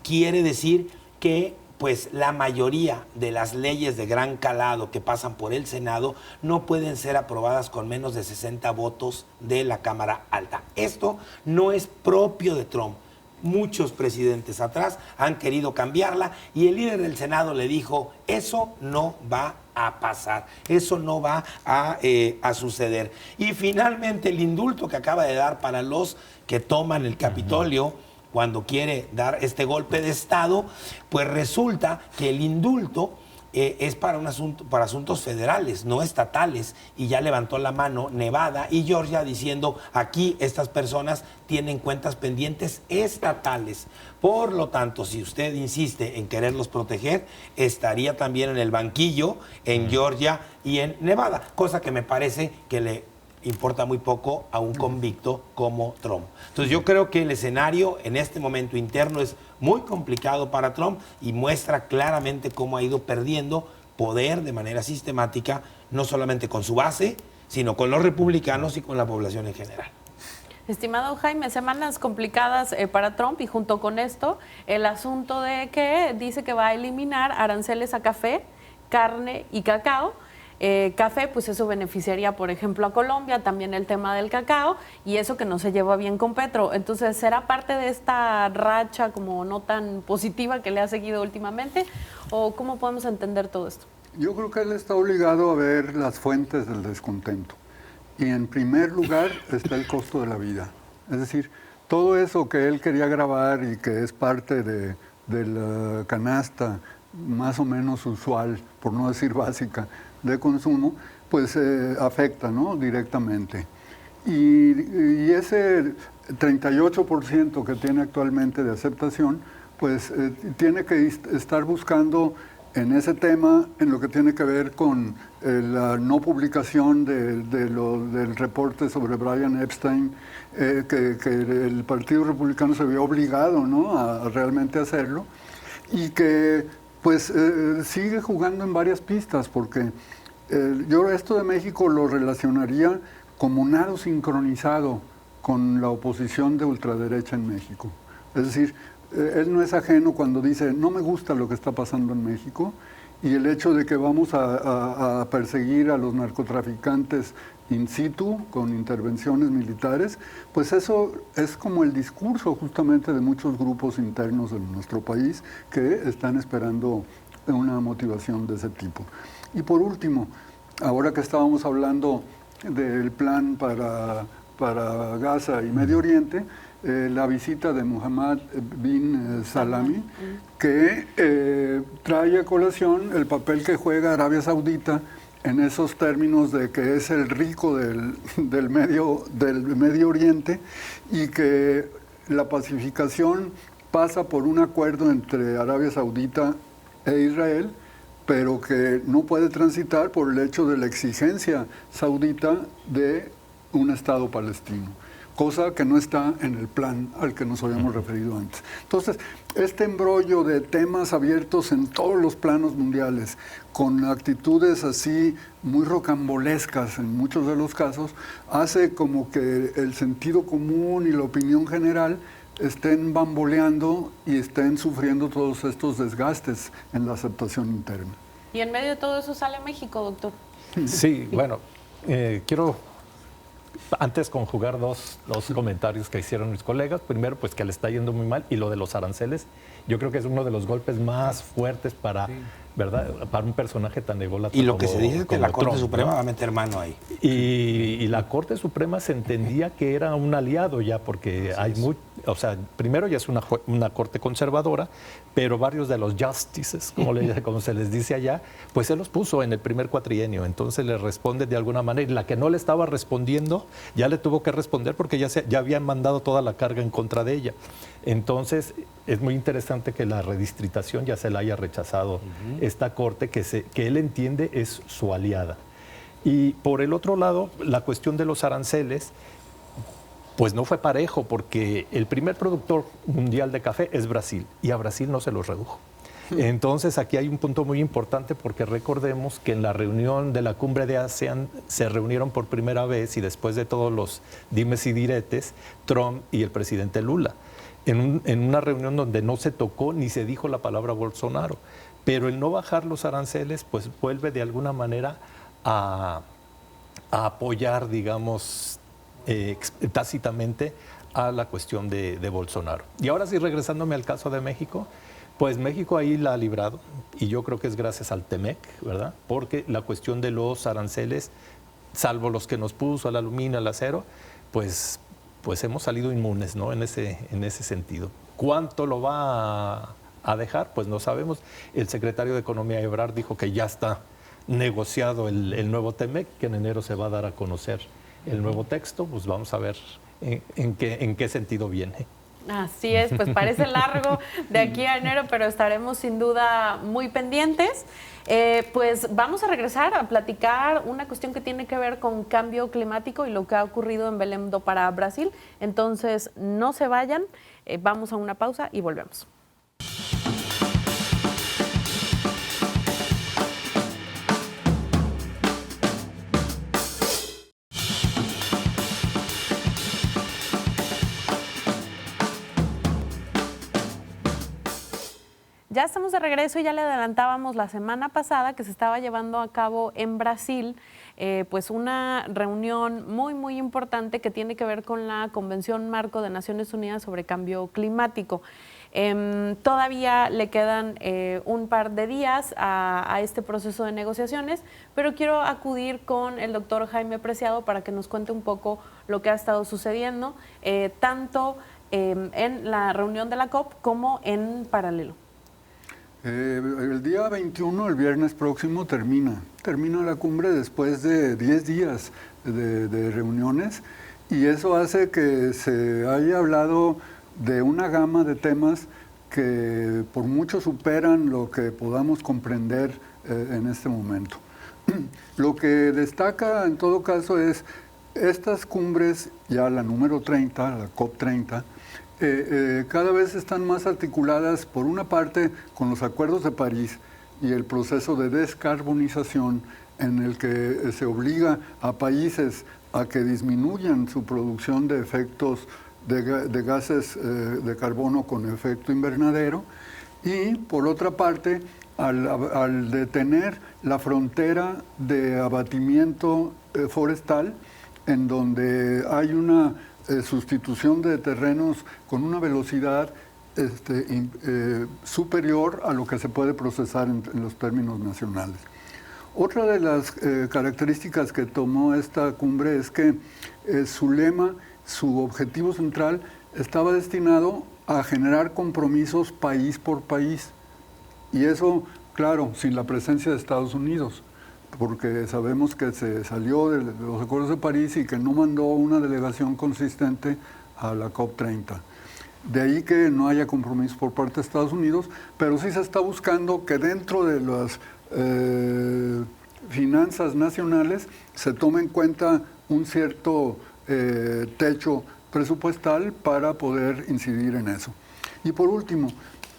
quiere decir que pues la mayoría de las leyes de gran calado que pasan por el Senado no pueden ser aprobadas con menos de 60 votos de la Cámara Alta. Esto no es propio de Trump. Muchos presidentes atrás han querido cambiarla y el líder del Senado le dijo, eso no va a pasar, eso no va a suceder. Y finalmente el indulto que acaba de dar para los que toman el Capitolio, cuando quiere dar este golpe de Estado, pues resulta que el indulto es para para asuntos federales, no estatales, y ya levantó la mano Nevada y Georgia diciendo aquí estas personas tienen cuentas pendientes estatales. Por lo tanto, si usted insiste en quererlos proteger, estaría también en el banquillo en Georgia y en Nevada, cosa que me parece que le importa muy poco a un convicto como Trump. Entonces yo creo que el escenario en este momento interno es muy complicado para Trump y muestra claramente cómo ha ido perdiendo poder de manera sistemática, no solamente con su base, sino con los republicanos y con la población en general. Estimado Jaime, semanas complicadas para Trump, y junto con esto el asunto de que dice que va a eliminar aranceles a café, carne y cacao. Café, pues eso beneficiaría, por ejemplo, a Colombia, también el tema del cacao, y eso que no se lleva bien con Petro. Entonces, ¿será parte de esta racha como no tan positiva que le ha seguido últimamente? ¿O cómo podemos entender todo esto? Yo creo que él está obligado a ver las fuentes del descontento. Y en primer lugar está el costo de la vida. Es decir, todo eso que él quería grabar y que es parte de la canasta más o menos usual, por no decir básica, de consumo, pues afecta, ¿no?, directamente. Y ese 38% que tiene actualmente de aceptación, pues tiene que estar buscando en ese tema, en lo que tiene que ver con la no publicación del reporte sobre Brian Epstein, que el Partido Republicano se vio obligado, ¿no?, a realmente hacerlo, y que pues sigue jugando en varias pistas, porque yo esto de México lo relacionaría como nado sincronizado con la oposición de ultraderecha en México. Es decir, él no es ajeno cuando dice, no me gusta lo que está pasando en México, y el hecho de que vamos a perseguir a los narcotraficantes in situ, con intervenciones militares, pues eso es como el discurso justamente de muchos grupos internos de nuestro país que están esperando una motivación de ese tipo. Y por último, ahora que estábamos hablando del plan para Gaza y Medio Oriente, la visita de Mohammed bin Salman, que trae a colación el papel que juega Arabia Saudita en esos términos de que es el rico del Medio Oriente, y que la pacificación pasa por un acuerdo entre Arabia Saudita e Israel, pero que no puede transitar por el hecho de la exigencia saudita de un Estado palestino, cosa que no está en el plan al que nos habíamos referido antes. Entonces, este embrollo de temas abiertos en todos los planos mundiales, con actitudes así muy rocambolescas en muchos de los casos, hace como que el sentido común y la opinión general estén bamboleando y estén sufriendo todos estos desgastes en la aceptación interna. Y en medio de todo eso sale México, doctor. Sí, bueno, quiero antes conjugar dos comentarios que hicieron mis colegas. Primero, pues que le está yendo muy mal, y lo de los aranceles, yo creo que es uno de los golpes más fuertes para, ¿verdad?, para un personaje tan ególatra. Y lo que se dice es que la Corte Trump, Suprema, ¿no?, va a meter mano ahí. Y la Corte Suprema se entendía que era un aliado ya, porque hay o sea, primero ya es una corte conservadora, pero varios de los justices, como se les dice allá, pues él los puso en el primer cuatrienio, entonces le responde de alguna manera, y la que no le estaba respondiendo, ya le tuvo que responder porque ya habían mandado toda la carga en contra de ella. Entonces, es muy interesante que la redistritación ya se la haya rechazado esta corte, que él entiende es su aliada. Y por el otro lado, la cuestión de los aranceles, pues no fue parejo, porque el primer productor mundial de café es Brasil, y a Brasil no se los redujo. Entonces aquí hay un punto muy importante, porque recordemos que en la reunión de la cumbre de ASEAN se reunieron por primera vez, y después de todos los dimes y diretes, Trump y el presidente Lula, en una reunión donde no se tocó ni se dijo la palabra Bolsonaro. Pero el no bajar los aranceles, pues vuelve de alguna manera a apoyar, digamos, tácitamente a la cuestión de Bolsonaro. Y ahora sí, regresándome al caso de México, pues México ahí la ha librado, y yo creo que es gracias al TEMEC, ¿verdad? Porque la cuestión de los aranceles, salvo los que nos puso al aluminio, al acero, pues hemos salido inmunes, ¿no?, en ese sentido. ¿Cuánto lo va a dejar, pues no sabemos. El secretario de Economía, Ebrard, dijo que ya está negociado el nuevo TEMEC, que en enero se va a dar a conocer el nuevo texto. Pues vamos a ver en qué sentido viene. Así es, pues parece largo de aquí a enero, pero estaremos sin duda muy pendientes. Pues vamos a regresar a platicar una cuestión que tiene que ver con cambio climático y lo que ha ocurrido en Belém do Pará, Brasil. Entonces, no se vayan, vamos a una pausa y volvemos. Ya estamos de regreso y ya le adelantábamos la semana pasada que se estaba llevando a cabo en Brasil pues una reunión muy importante que tiene que ver con la Convención Marco de Naciones Unidas sobre Cambio Climático. Todavía le quedan un par de días a este proceso de negociaciones, pero quiero acudir con el doctor Jaime Preciado para que nos cuente un poco lo que ha estado sucediendo, tanto en la reunión de la COP como en paralelo. El día 21, el viernes próximo, termina la cumbre después de 10 días de reuniones, y eso hace que se haya hablado de una gama de temas que por mucho superan lo que podamos comprender en este momento. Lo que destaca en todo caso es estas cumbres, ya la número 30, la COP 30, cada vez están más articuladas, por una parte, con los acuerdos de París y el proceso de descarbonización, en el que se obliga a países a que disminuyan su producción de efectos de gases de carbono con efecto invernadero, y por otra parte, al detener la frontera de abatimiento forestal, en donde hay una sustitución de terrenos con una velocidad superior a lo que se puede procesar en los términos nacionales. Otra de las características que tomó esta cumbre es que su lema, su objetivo central, estaba destinado a generar compromisos país por país. Y eso, claro, sin la presencia de Estados Unidos, porque sabemos que se salió de los acuerdos de París y que no mandó una delegación consistente a la COP30. De ahí que no haya compromiso por parte de Estados Unidos, pero sí se está buscando que dentro de las finanzas nacionales se tome en cuenta un cierto techo presupuestal para poder incidir en eso. Y por último,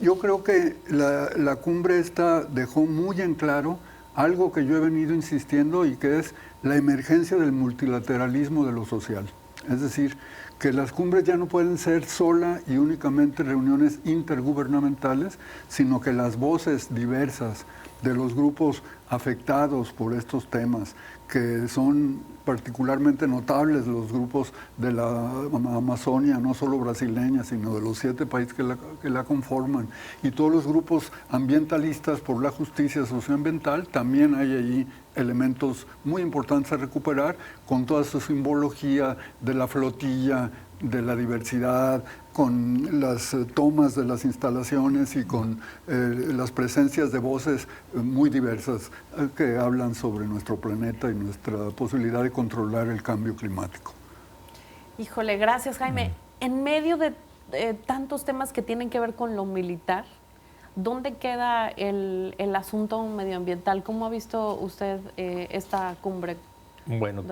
yo creo que la cumbre esta dejó muy en claro algo que yo he venido insistiendo, y que es la emergencia del multilateralismo de lo social. Es decir, que las cumbres ya no pueden ser sola y únicamente reuniones intergubernamentales, sino que las voces diversas de los grupos afectados por estos temas, que son particularmente notables los grupos de la Amazonia, no solo brasileña, sino de los 7 países que la conforman, y todos los grupos ambientalistas por la justicia socioambiental, también hay allí elementos muy importantes a recuperar, con toda su simbología de la flotilla, de la diversidad, con las tomas de las instalaciones y con las presencias de voces muy diversas que hablan sobre nuestro planeta y nuestra posibilidad de controlar el cambio climático. Híjole, gracias, Jaime. En medio de tantos temas que tienen que ver con lo militar, ¿dónde queda el asunto medioambiental? ¿Cómo ha visto usted esta cumbre? Bueno,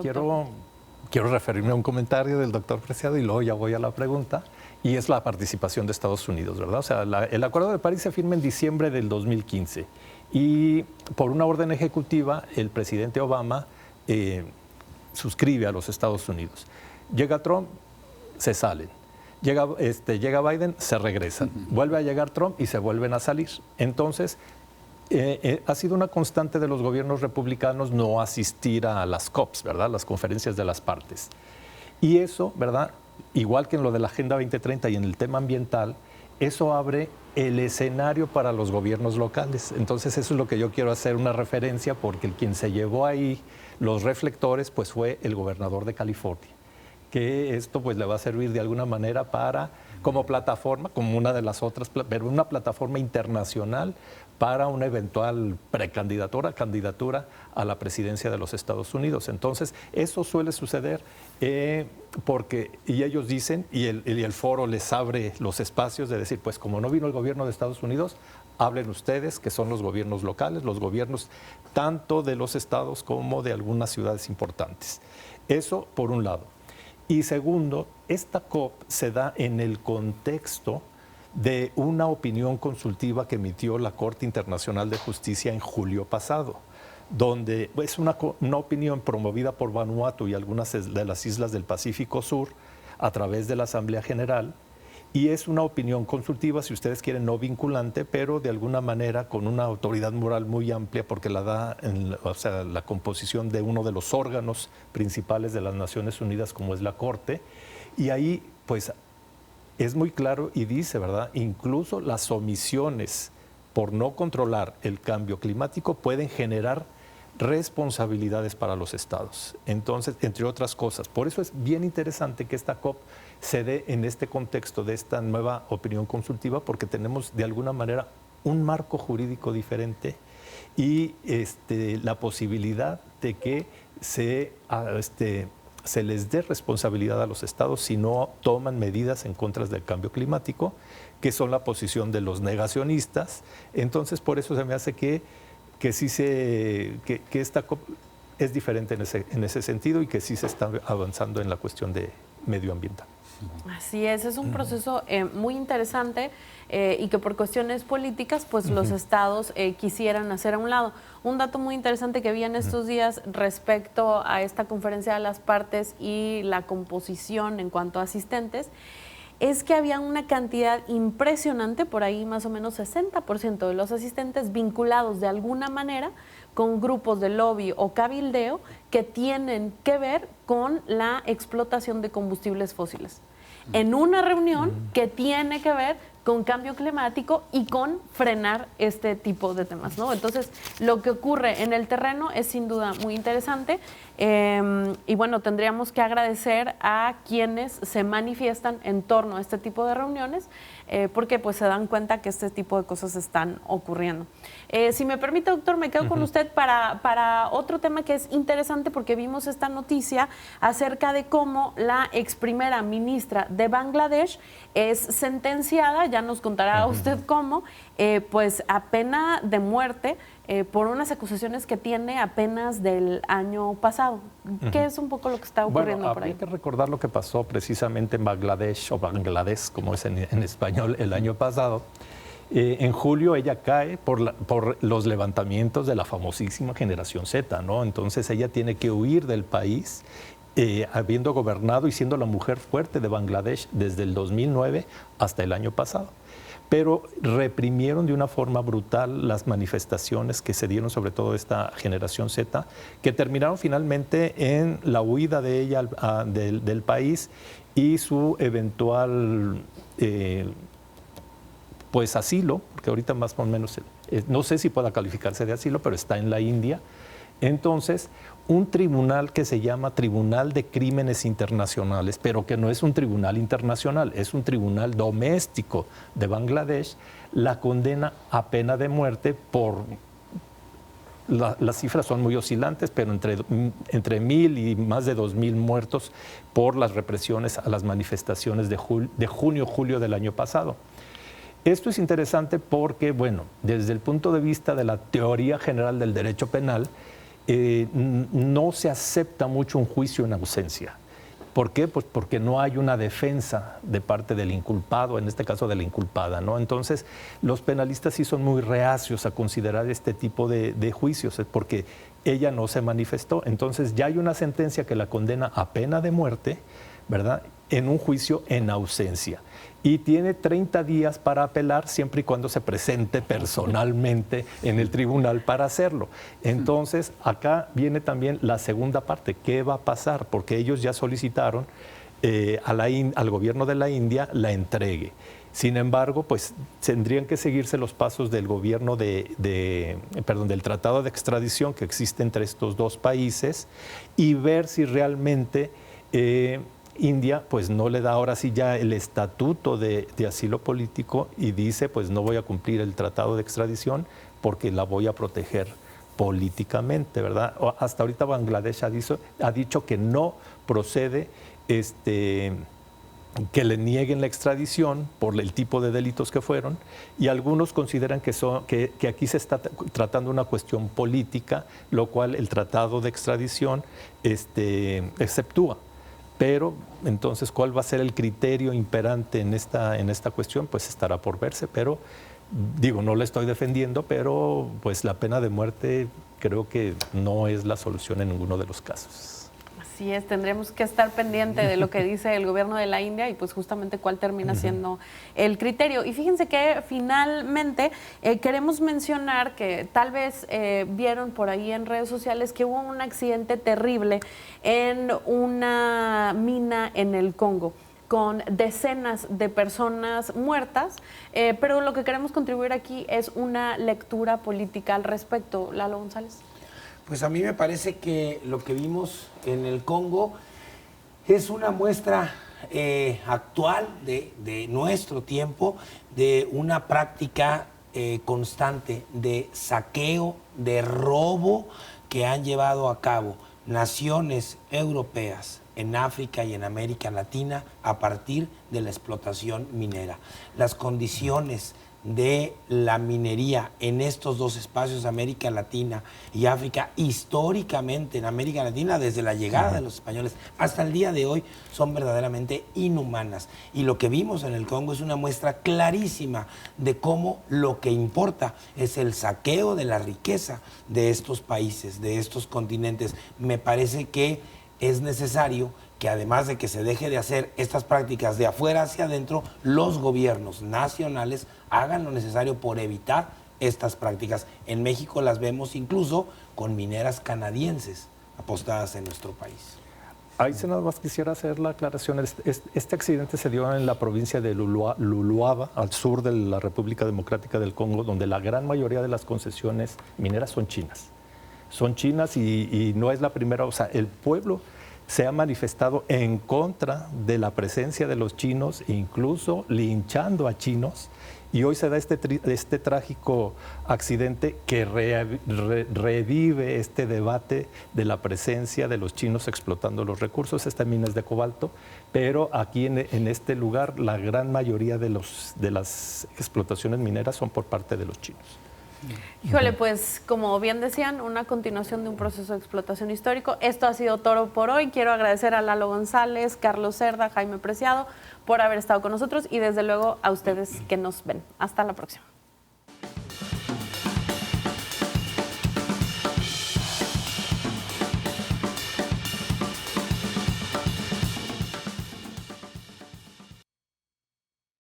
quiero referirme a un comentario del doctor Preciado y luego ya voy a la pregunta, y es la participación de Estados Unidos, ¿verdad? O sea, el Acuerdo de París se firma en diciembre del 2015 y por una orden ejecutiva el presidente Obama suscribe a los Estados Unidos. Llega Trump, se salen. Llega Biden, se regresan. Vuelve a llegar Trump y se vuelven a salir. Entonces, ha sido una constante de los gobiernos republicanos no asistir a las COPs, ¿verdad? Las conferencias de las partes. Y eso, ¿verdad? Igual que en lo de la Agenda 2030 y en el tema ambiental, eso abre el escenario para los gobiernos locales. Entonces, eso es lo que yo quiero hacer una referencia, porque quien se llevó ahí los reflectores pues fue el gobernador de California, que esto pues le va a servir de alguna manera para, como plataforma, como una de las otras, pero una plataforma internacional para una eventual candidatura a la presidencia de los Estados Unidos. Entonces, eso suele suceder porque, y ellos dicen, y el foro les abre los espacios de decir, pues como no vino el gobierno de Estados Unidos, hablen ustedes, que son los gobiernos locales, los gobiernos tanto de los estados como de algunas ciudades importantes. Eso por un lado. Y segundo, esta COP se da en el contexto de una opinión consultiva que emitió la Corte Internacional de Justicia en julio pasado, donde es una opinión promovida por Vanuatu y algunas de las islas del Pacífico Sur a través de la Asamblea General, y es una opinión consultiva, si ustedes quieren, no vinculante, pero de alguna manera con una autoridad moral muy amplia, porque la da la composición de uno de los órganos principales de las Naciones Unidas, como es la Corte, y ahí pues es muy claro y dice, ¿verdad? Incluso las omisiones por no controlar el cambio climático pueden generar responsabilidades para los estados. Entonces, entre otras cosas, por eso es bien interesante que esta COP se dé en este contexto de esta nueva opinión consultiva, porque tenemos de alguna manera un marco jurídico diferente y la posibilidad de que se les dé responsabilidad a los estados si no toman medidas en contra del cambio climático, que son la posición de los negacionistas. Entonces, por eso se me hace que esta COP es diferente en ese sentido y que sí se está avanzando en la cuestión de medioambiental. Así es un proceso muy interesante y que por cuestiones políticas pues los estados quisieran hacer a un lado. Un dato muy interesante que vi en estos días respecto a esta conferencia de las partes y la composición en cuanto a asistentes es que había una cantidad impresionante, por ahí más o menos 60% de los asistentes vinculados de alguna manera con grupos de lobby o cabildeo que tienen que ver con la explotación de combustibles fósiles. En una reunión que tiene que ver con cambio climático y con frenar este tipo de temas, ¿no? Entonces, lo que ocurre en el terreno es sin duda muy interesante y bueno, tendríamos que agradecer a quienes se manifiestan en torno a este tipo de reuniones porque pues se dan cuenta que este tipo de cosas están ocurriendo. Si me permite, doctor, me quedo con usted para otro tema que es interesante porque vimos esta noticia acerca de cómo la ex primera ministra de Bangladesh es sentenciada, ya nos contará usted cómo, pues a pena de muerte por unas acusaciones que tiene apenas del año pasado. ¿Qué es un poco lo que está ocurriendo por ahí? Hay que recordar lo que pasó precisamente en Bangladesh, o Bangladesh, como es en español, el año pasado. En julio ella cae por los levantamientos de la famosísima generación Z, ¿no? Entonces ella tiene que huir del país, habiendo gobernado y siendo la mujer fuerte de Bangladesh desde el 2009 hasta el año pasado. Pero reprimieron de una forma brutal las manifestaciones que se dieron, sobre todo esta generación Z, que terminaron finalmente en la huida de ella del país y su eventual pues asilo, porque ahorita más o menos, no sé si pueda calificarse de asilo, pero está en la India. Entonces, un tribunal que se llama Tribunal de Crímenes Internacionales, pero que no es un tribunal internacional, es un tribunal doméstico de Bangladesh, la condena a pena de muerte por, las cifras son muy oscilantes, pero entre 1,000 y más de 2,000 muertos por las represiones a las manifestaciones de junio-julio del año pasado. Esto es interesante porque, bueno, desde el punto de vista de la teoría general del derecho penal, no se acepta mucho un juicio en ausencia. ¿Por qué? Pues porque no hay una defensa de parte del inculpado, en este caso de la inculpada, ¿no? Entonces, los penalistas sí son muy reacios a considerar este tipo de juicios, porque ella no se manifestó. Entonces, ya hay una sentencia que la condena a pena de muerte, ¿verdad?, en un juicio en ausencia. Y tiene 30 días para apelar siempre y cuando se presente personalmente en el tribunal para hacerlo. Entonces, acá viene también la segunda parte. ¿Qué va a pasar? Porque ellos ya solicitaron al gobierno de la India la entregue. Sin embargo, pues tendrían que seguirse los pasos del gobierno del tratado de extradición que existe entre estos dos países y ver si realmente India pues no le da ahora sí ya el estatuto de asilo político y dice pues no voy a cumplir el tratado de extradición porque la voy a proteger políticamente, ¿verdad? Hasta ahorita Bangladesh ha dicho que no procede que le nieguen la extradición por el tipo de delitos que fueron, y algunos consideran que aquí se está tratando una cuestión política, lo cual el tratado de extradición exceptúa. Pero entonces, ¿cuál va a ser el criterio imperante en esta cuestión? Pues estará por verse, pero digo, no le estoy defendiendo, pero pues la pena de muerte creo que no es la solución en ninguno de los casos. Así es, tendremos que estar pendiente de lo que dice el gobierno de la India y pues justamente cuál termina siendo el criterio. Y fíjense que finalmente queremos mencionar que tal vez vieron por ahí en redes sociales que hubo un accidente terrible en una mina en el Congo, con decenas de personas muertas, pero lo que queremos contribuir aquí es una lectura política al respecto. Lalo González. Pues a mí me parece que lo que vimos en el Congo es una muestra actual de nuestro tiempo, de una práctica constante de saqueo, de robo que han llevado a cabo naciones europeas en África y en América Latina a partir de la explotación minera. Las condiciones de la minería en estos dos espacios, América Latina y África, históricamente en América Latina, desde la llegada de los españoles hasta el día de hoy, son verdaderamente inhumanas. Y lo que vimos en el Congo es una muestra clarísima de cómo lo que importa es el saqueo de la riqueza de estos países, de estos continentes. Me parece que es necesario que además de que se deje de hacer estas prácticas de afuera hacia adentro, los gobiernos nacionales hagan lo necesario por evitar estas prácticas. En México las vemos incluso con mineras canadienses apostadas en nuestro país. Ahí nada más quisiera hacer la aclaración. Este accidente se dio en la provincia de Luluaba, al sur de la República Democrática del Congo, donde la gran mayoría de las concesiones mineras son chinas. Son chinas y no es la primera, o sea, el pueblo se ha manifestado en contra de la presencia de los chinos, incluso linchando a chinos, y hoy se da este trágico accidente que revive este debate de la presencia de los chinos explotando los recursos. Esta mina es de cobalto, pero aquí en este lugar la gran mayoría de las explotaciones mineras son por parte de los chinos. Híjole, pues como bien decían, una continuación de un proceso de explotación histórico. Esto ha sido Toro por hoy. Quiero agradecer a Lalo González, Carlos Cerda, Jaime Preciado por haber estado con nosotros y desde luego a ustedes que nos ven. Hasta la próxima.